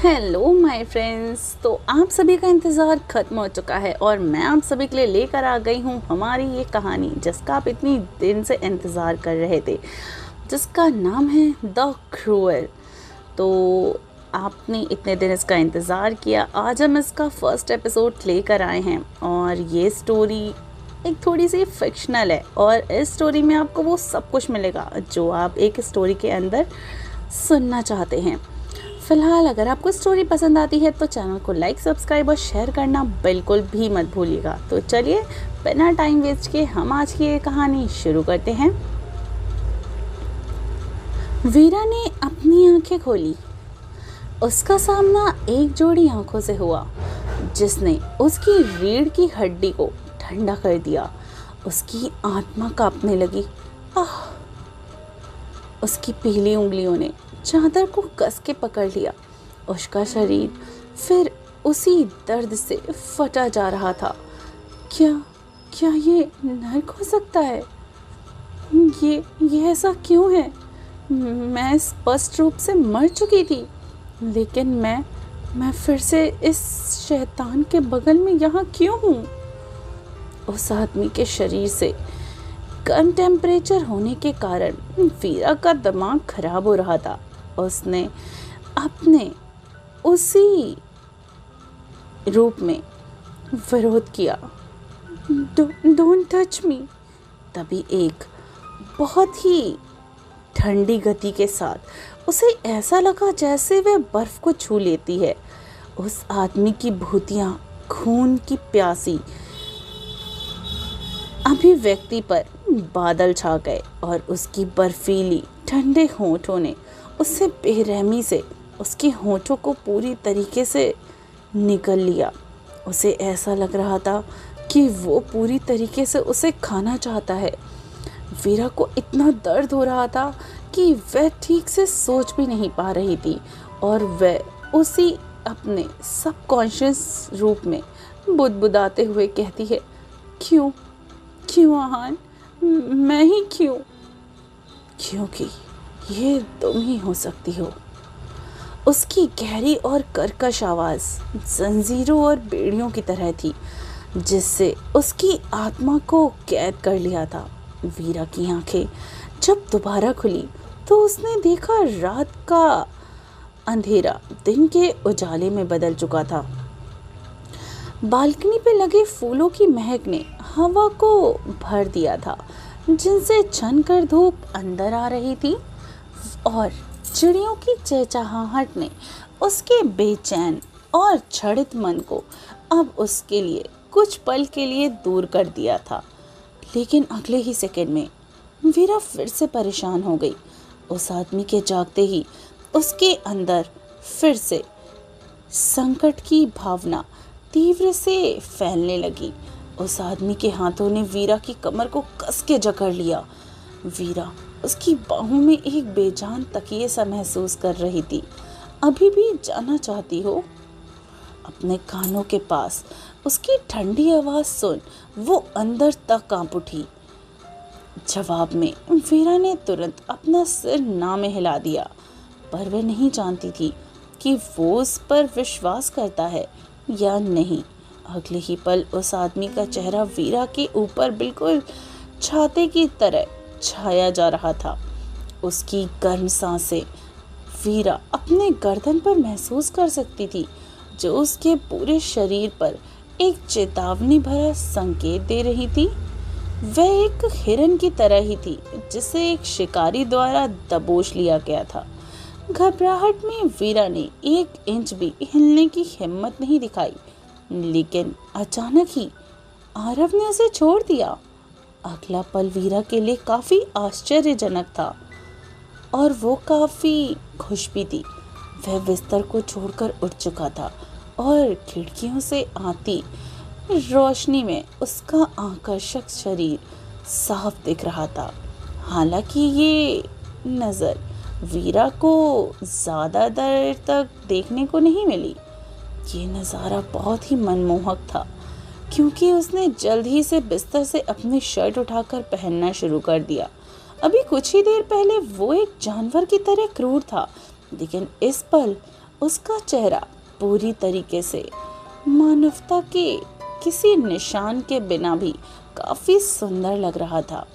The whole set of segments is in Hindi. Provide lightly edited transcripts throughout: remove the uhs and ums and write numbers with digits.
Hello my friends. तो आप सभी का इंतज़ार ख़त्म हो चुका है और मैं आप सभी के लिए लेकर आ गई हूँ हमारी ये कहानी जिसका आप इतनी दिन से इंतज़ार कर रहे थे, जिसका नाम है द क्रूएल। तो आपने इतने दिन इसका इंतज़ार किया, आज हम इसका फर्स्ट एपिसोड लेकर आए हैं और ये स्टोरी एक थोड़ी सी फिक्शनल है और इस स्टोरी में आपको वो सब कुछ मिलेगा जो आप एक स्टोरी के अंदर सुनना चाहते हैं। फ़िलहाल अगर आपको स्टोरी पसंद आती है तो चैनल को लाइक, सब्सक्राइब और शेयर करना बिल्कुल भी मत भूलिएगा। तो चलिए बिना टाइम वेस्ट किए हम आज की ये कहानी शुरू करते हैं। वीरा ने अपनी आंखें खोली। उसका सामना एक जोड़ी आंखों से हुआ जिसने उसकी रीढ़ की हड्डी को ठंडा कर दिया। उसकी आत्मा कांपने लगी। आह! उसकी पीली उंगलियों ने चादर को कस के पकड़ लिया। उसका शरीर फिर उसी दर्द से फटा जा रहा था। क्या क्या ये नर्क हो सकता है? ये ऐसा क्यों है? मैं स्पष्ट रूप से मर चुकी थी, लेकिन मैं फिर से इस शैतान के बगल में यहाँ क्यों हूँ? उस आदमी के शरीर से कम टेम्परेचर होने के कारण वीरा का दिमाग खराब हो रहा था। उसने अपने उसी रूप में विरोध किया। Don't touch me. तभी एक बहुत ही ठंडी गति के साथ उसे ऐसा लगा जैसे वह बर्फ को छू लेती है। उस आदमी की भूतियाँ खून की प्यासी अभिव्यक्ति पर बादल छा गए और उसकी बर्फीली ठंडे होंठों ने उससे बेरहमी से उसके होंठों को पूरी तरीके से निगल लिया। उसे ऐसा लग रहा था कि वो पूरी तरीके से उसे खाना चाहता है। वीरा को इतना दर्द हो रहा था कि वह ठीक से सोच भी नहीं पा रही थी और वह उसी अपने सबकॉन्शियस रूप में बुदबुदाते हुए कहती है, क्यों क्यों आहान, मैं ही क्यों? क्योंकि ये तुम ही हो सकती हो। उसकी गहरी और कर्कश आवाज़ जंजीरों और बेड़ियों की तरह थी जिससे उसकी आत्मा को कैद कर लिया था। वीरा की आंखें जब दोबारा खुली तो उसने देखा रात का अंधेरा दिन के उजाले में बदल चुका था। बालकनी पे लगे फूलों की महक ने हवा को भर दिया था जिनसे छनकर धूप अंदर आ रही थी और चिड़ियों की चहचहाहट ने उसके बेचैन और क्षणित मन को अब उसके लिए कुछ पल के लिए दूर कर दिया था। लेकिन अगले ही सेकंड में वीरा फिर से परेशान हो गई। उस आदमी के जागते ही उसके अंदर फिर से संकट की भावना तीव्र से फैलने लगी। उस आदमी के हाथों ने वीरा की कमर को कस के जकड़ लिया। वीरा उसकी बाहों में एक बेजान तकिए सा महसूस कर रही थी। अभी भी जाना चाहती हो? अपने कानों के पास उसकी ठंडी आवाज़ सुन वो अंदर तक कांप उठी। जवाब में वीरा ने तुरंत अपना सिर ना में हिला दिया, पर वह नहीं जानती थी कि वो उस पर विश्वास करता है या नहीं। अगले ही पल उस आदमी का चेहरा वीरा के ऊपर बिल्कुल छाते की तरह छाया जा रहा था। उसकी गर्म सांसें वीरा अपने गर्दन पर महसूस कर सकती थी जो उसके पूरे शरीर पर एक चेतावनी भरा संकेत दे रही थी। वह एक हिरन की तरह ही थी जिसे एक शिकारी द्वारा दबोच लिया गया था। घबराहट में वीरा ने 1 इंच भी हिलने की हिम्मत नहीं दिखाई, लेकिन अचानक ही आरव ने उसे छोड़ दिया। अगला पल वीरा के लिए काफ़ी आश्चर्यजनक था और वो काफ़ी खुश भी थी। वह बिस्तर को छोड़कर उठ चुका था और खिड़कियों से आती रोशनी में उसका आकर्षक शरीर साफ दिख रहा था। हालांकि ये नज़र वीरा को ज़्यादा देर तक देखने को नहीं मिली। ये नज़ारा बहुत ही मनमोहक था क्योंकि उसने जल्द ही से बिस्तर से अपनी शर्ट उठाकर पहनना शुरू कर दिया। अभी कुछ ही देर पहले वो एक जानवर की तरह क्रूर था, लेकिन इस पल उसका चेहरा पूरी तरीके से मानवता के किसी निशान के बिना भी काफी सुंदर लग रहा था।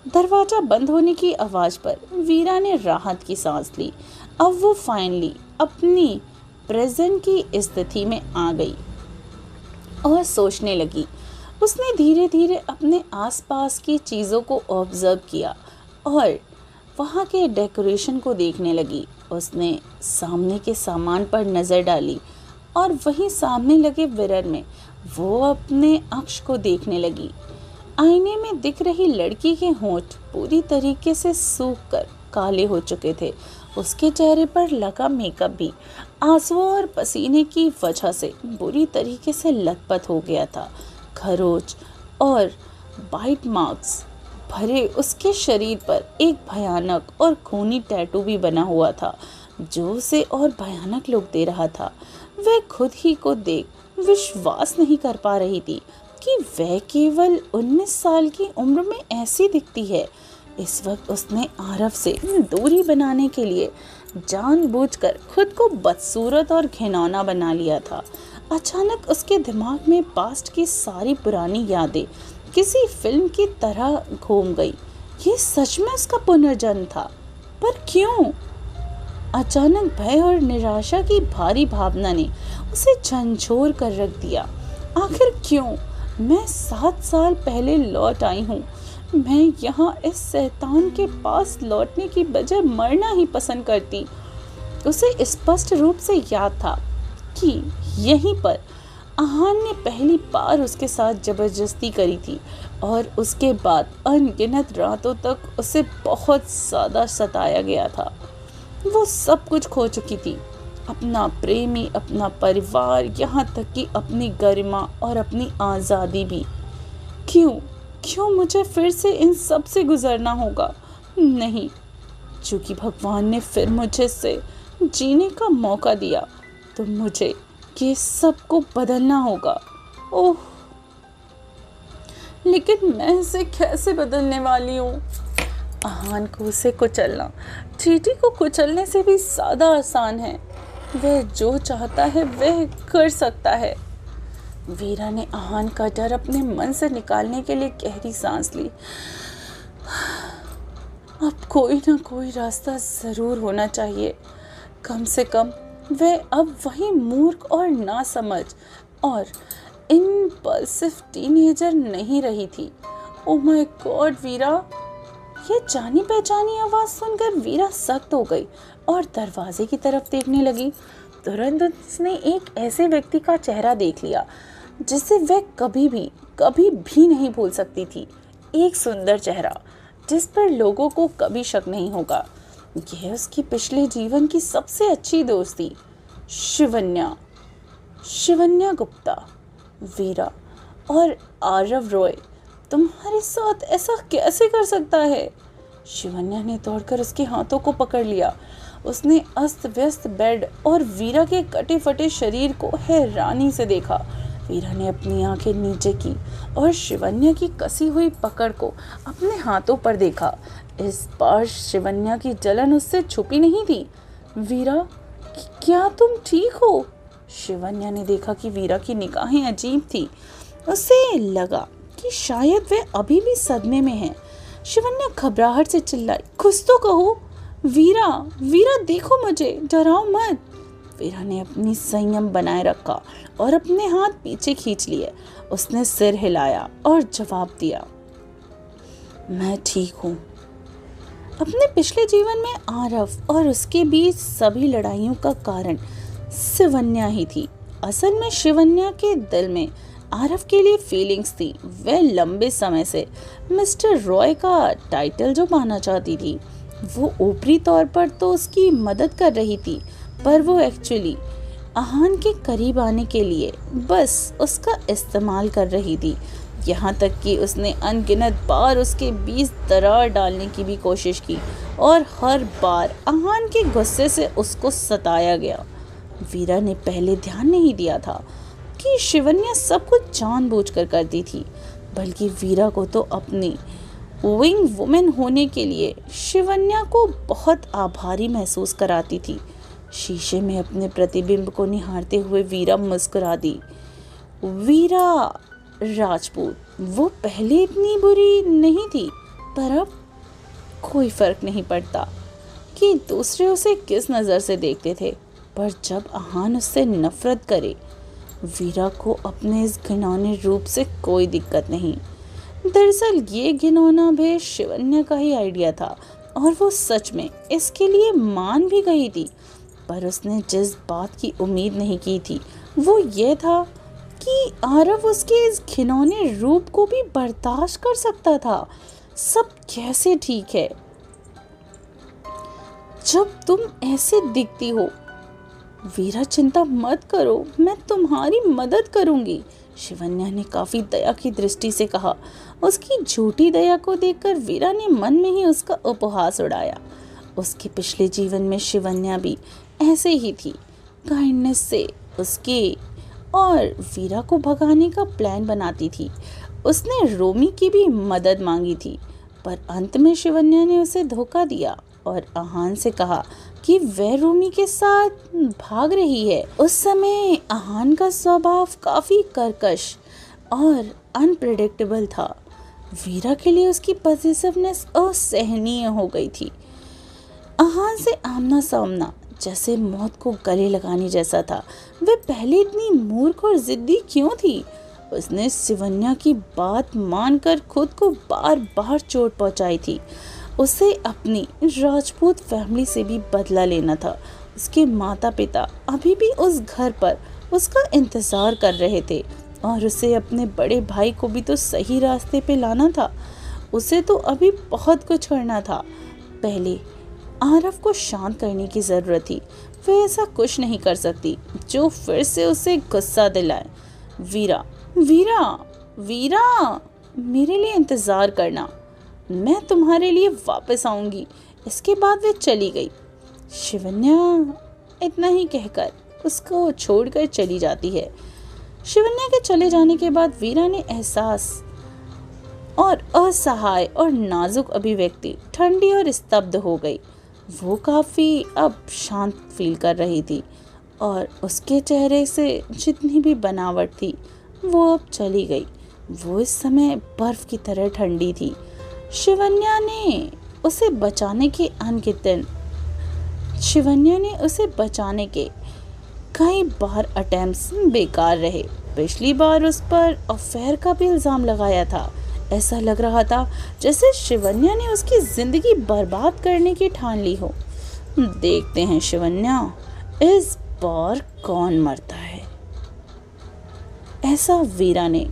दरवाजा बंद होने की आवाज पर वीरा ने राहत की सांस ली। अब वो फाइनली अपनी प्रेजेंट की स्थिति में आ गई और सोचने लगी। उसने धीरे धीरे अपने आसपास की चीज़ों को ऑब्जर्व किया और वहाँ के डेकोरेशन को देखने लगी। उसने सामने के सामान पर नज़र डाली और वहीं सामने लगे मिरर में वो अपने अक्ष को देखने लगी। आईने में दिख रही लड़की के होंठ पूरी तरीके से सूख कर काले हो चुके थे। उसके चेहरे पर लगा मेकअप भी आंसुओं और पसीने की वजह से बुरी तरीके से लथपथ हो गया था। खरोच और बाइट मार्क्स भरे उसके शरीर पर एक भयानक और खूनी टैटू भी बना हुआ था जो उसे और भयानक लुक दे रहा था। वह खुद ही को देख विश्वास नहीं कर पा रही थी कि वह केवल 19 साल की उम्र में ऐसी दिखती है। इस वक्त उसने आरव से दूरी बनाने के लिए जानबूझकर खुद को बदसूरत और घिनौना बना लिया था। अचानक उसके दिमाग में पास्ट की सारी पुरानी यादें किसी फिल्म की तरह घूम गई। ये सच में उसका पुनर्जन्म था, पर क्यों? अचानक भय और निराशा की भारी भावना ने उसे झंझोर कर रख दिया। आखिर क्यों? मैं 7 साल पहले लौट आई हूँ। मैं यहाँ इस शैतान के पास लौटने की बजाय मरना ही पसंद करती। उसे स्पष्ट रूप से याद था कि यहीं पर आहान ने पहली बार उसके साथ जबरदस्ती करी थी और उसके बाद अनगिनत रातों तक उसे बहुत ज़्यादा सताया गया था। वो सब कुछ खो चुकी थी, अपना प्रेमी, अपना परिवार, यहाँ तक कि अपनी गरिमा और अपनी आज़ादी भी। क्यों मुझे फिर से इन सब से गुजरना होगा? नहीं, चूँकि भगवान ने फिर मुझे से जीने का मौका दिया तो मुझे ये सब को बदलना होगा। ओह, लेकिन मैं इसे कैसे बदलने वाली हूँ? आहान को उसे कुचलना चींटी को कुचलने से भी ज़्यादा आसान है। वह जो चाहता है वह कर सकता है। वीरा ने आहान का डर अपने मन से निकालने के लिए गहरी सांस ली। अब कोई ना कोई रास्ता ज़रूर होना चाहिए। कम से कम वह अब वही मूर्ख और नासमझ और इम्पल्सिव टीनेजर नहीं रही थी। ओह माय गॉड वीरा! ये जानी पहचानी आवाज़ सुनकर वीरा सख्त हो गई और दरवाजे की तरफ देखने लगी। तुरंत उसने एक ऐसे व्यक्ति का चेहरा देख लिया जिसे वह कभी भी नहीं भूल सकती थी। एक सुंदर चेहरा जिस पर लोगों को कभी शक नहीं होगा। यह उसकी पिछले जीवन की सबसे अच्छी दोस्त थी, शिवन्या गुप्ता। वीरा और आरव रॉय तुम्हारे साथ ऐसा कैसे कर सकता है? शिवन्या ने दौड़कर उसके हाथों को पकड़ लिया। उसने अस्त व्यस्त बेड और वीरा के कटे फटे शरीर को हैरानी से देखा। वीरा ने अपनी आंखें नीचे की और शिवन्या की कसी हुई पकड़ को अपने हाथों पर देखा। इस बार शिवन्या की जलन उससे छुपी नहीं थी। वीरा, क्या तुम ठीक हो? शिवन्या ने देखा कि वीरा की निगाहें अजीब थी। उसे लगा कि शायद वह अभी भी सदमे में है। शिवन्या घबराहट से चिल्लाई, कुछ तो कहो। वीरा देखो मुझे, डराओ मत। वीरा ने अपनी संयम बनाए रखा और अपने हाथ पीछे खींच लिए। उसने सिर हिलाया और जवाब दिया, मैं ठीक हूँ। अपने पिछले जीवन में आरव और उसके बीच सभी लड़ाइयों का कारण शिवन्या ही थी। असल में शिवन्या के दिल में आरव के लिए फीलिंग्स थी। वह लंबे समय से मिस्टर रॉय का टाइटल जो पाना चाहती थी। वो ऊपरी तौर पर तो उसकी मदद कर रही थी, पर वो एक्चुअली आहान के करीब आने के लिए बस उसका इस्तेमाल कर रही थी। यहाँ तक कि उसने अनगिनत बार उसके बीच दरार डालने की भी कोशिश की और हर बार आहान के गुस्से से उसको सताया गया। वीरा ने पहले ध्यान नहीं दिया था कि शिवन्या सब कुछ जानबूझकर करती थी, बल्कि वीरा को तो अपनी विंग वुमेन होने के लिए शिवन्या को बहुत आभारी महसूस कराती थी। शीशे में अपने प्रतिबिंब को निहारते हुए वीरा मुस्कुरा दी। वीरा राजपूत वो पहले इतनी बुरी नहीं थी, पर अब कोई फर्क नहीं पड़ता कि दूसरे उसे किस नज़र से देखते थे। पर जब आहान उससे नफरत करे, वीरा को अपने इस घिनौने रूप से कोई दिक्कत नहीं। दरअसल ये घिनौना भी शिवन्या का ही आइडिया था और वो सच में इसके लिए मान भी गई थी। पर उसने जिस बात की उम्मीद नहीं की थी वो ये था कि आरव उसके इस घिनौने रूप को भी बर्दाश्त कर सकता था। सब कैसे ठीक है जब तुम ऐसे दिखती हो। वीरा चिंता मत करो, मैं तुम्हारी मदद करूंगी, शिवन्या ने काफी दया की दृष्टि से कहा। उसकी झूठी दया को देखकर वीरा ने मन में ही उसका उपहास उड़ाया। उसके पिछले जीवन में शिवन्या भी ऐसे ही थी, काइंडनेस से उसके और वीरा को भगाने का प्लान बनाती थी। उसने रोमी की भी मदद मांगी थी, पर अंत में शिवन्या ने उसे धोखा दिया और आहान से कहा कि वह रोमी के साथ भाग रही है। उस समय आहान का स्वभाव काफी कर्कश और अनप्रेडिक्टेबल था। वीरा के लिए उसकी पॉजिटिवनेस असहनीय हो गई थी। आहान से आमना सामना जैसे मौत को गले लगाने जैसा था। वह पहले इतनी मूर्ख और जिद्दी क्यों थी? उसने शिवन्या की बात मानकर खुद को बार बार चोट पहुंचाई थी। उसे अपनी राजपूत फैमिली से भी बदला लेना था। उसके माता पिता अभी भी उस घर पर उसका इंतजार कर रहे थे और उसे अपने बड़े भाई को भी तो सही रास्ते पे लाना था। उसे तो अभी बहुत कुछ करना था। पहले आरव को शांत करने की ज़रूरत थी। वह ऐसा कुछ नहीं कर सकती जो फिर से उसे गुस्सा दिलाए। वीरा वीरा वीरा, मेरे लिए इंतज़ार करना, मैं तुम्हारे लिए वापस आऊंगी। इसके बाद वे चली गई। शिवन्या इतना ही कहकर उसको छोड़कर चली जाती है। शिवन्या के चले जाने के बाद वीरा ने एहसास और असहाय और नाजुक अभिव्यक्ति ठंडी और स्तब्ध हो गई। वो काफ़ी अब शांत फील कर रही थी और उसके चेहरे से जितनी भी बनावट थी वो अब चली गई। वो इस समय बर्फ की तरह ठंडी थी। शिवन्या ने उसे बचाने के कई बार अटेम्प्ट्स बेकार रहे। पिछली बार उस पर अफेयर का भी इल्ज़ाम लगाया था। ऐसा लग रहा था जैसे शिवन्या ने उसकी ज़िंदगी बर्बाद करने की ठान ली हो। देखते हैं शिवन्या इस बार कौन मरता है। ऐसा वीरा ने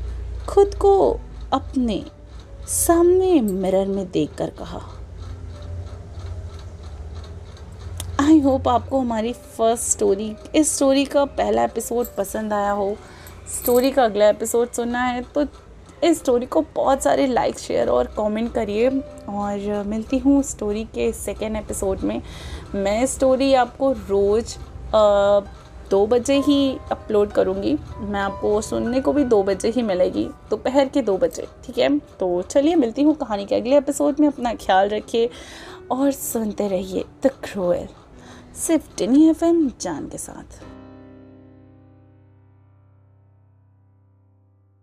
खुद को अपने सामने मिरर में देखकर कहा। आई होप आपको हमारी इस स्टोरी का पहला एपिसोड पसंद आया हो। स्टोरी का अगला एपिसोड सुनना है तो इस स्टोरी को बहुत सारे लाइक, शेयर और कमेंट करिए। और मिलती हूँ स्टोरी के सेकेंड एपिसोड में। मैं स्टोरी आपको रोज़ 2 बजे ही अपलोड करूँगी। मैं आपको सुनने को भी 2 बजे ही मिलेगी, दोपहर के 2 बजे, ठीक है। तो चलिए मिलती हूँ कहानी के अगले एपिसोड में। अपना ख्याल रखिए और सुनते रहिए द क्रूएल, सिर्फ टिनी FM जान के साथ।